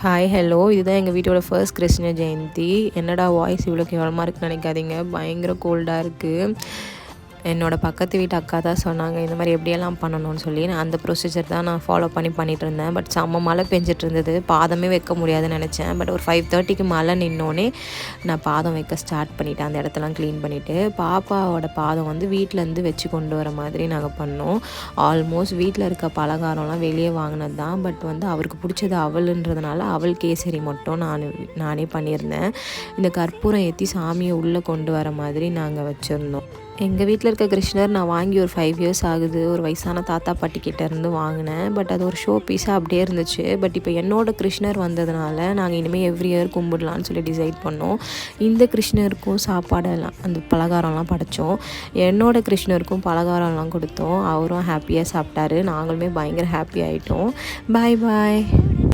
Hi hello இதுதான் எங்கள் வீட்டோட ஃபர்ஸ்ட் கிருஷ்ண ஜெயந்தி. என்னடா வாய்ஸ் இவ்வளோ கேவலமாக இருக்குன்னு நினைக்காதீங்க, பயங்கர கோல்டாக இருக்குது. என்னோடய பக்கத்து வீட்டு அக்கா தான் சொன்னாங்க இந்த மாதிரி எப்படியெல்லாம் பண்ணணும்னு சொல்லி. நான் அந்த ப்ரொசீஜர் தான் நான் ஃபாலோ பண்ணிட்டு இருந்தேன். பட் செம்ம மழை பெஞ்சிட்டு இருந்தது, பாதமே வைக்க முடியாதுன்னு நினச்சேன். பட் ஒரு 5:30க்கு மழை நின்னோடனே நான் பாதம் வைக்க ஸ்டார்ட் பண்ணிவிட்டேன். அந்த இடத்தெல்லாம் க்ளீன் பண்ணிவிட்டு பாப்பாவோட பாதம் வந்து வீட்டிலேருந்து வச்சு கொண்டு வர மாதிரி நாங்கள் பண்ணோம். ஆல்மோஸ்ட் வீட்டில் இருக்க பலகாரம்லாம் வெளியே வாங்கினது தான். பட் வந்து அவருக்கு பிடிச்சது அவளுன்றதுனால அவள் கேசரி மட்டும் நானே பண்ணியிருந்தேன். இந்த கற்பூரம் ஏற்றி சாமியை உள்ளே கொண்டு வர மாதிரி நாங்கள் வச்சுருந்தோம். எங்கள் வீட்டில் இருக்க கிருஷ்ணர் நான் வாங்கி ஒரு 5 இயர்ஸ் ஆகுது. ஒரு வயசான தாத்தா பாட்டி கிட்டேருந்து வாங்கினேன். பட் அது ஒரு ஷோ பீஸாக அப்படியே இருந்துச்சு. பட் இப்போ என்னோடய கிருஷ்ணர் வந்ததுனால நாங்கள் இனிமேல் எவ்ரி இயர் கும்பிடலான்னு சொல்லி டிசைட் பண்ணோம். இந்த கிருஷ்ணருக்கும் சாப்பாடெல்லாம் அந்த பலகாரம்லாம் படைச்சோம். என்னோடய கிருஷ்ணருக்கும் பலகாரம்லாம் கொடுத்தோம். அவரும் ஹாப்பியாக சாப்பிட்டாரு. நாங்களுமே பயங்கர ஹாப்பி ஆகிட்டோம். பாய் பாய்.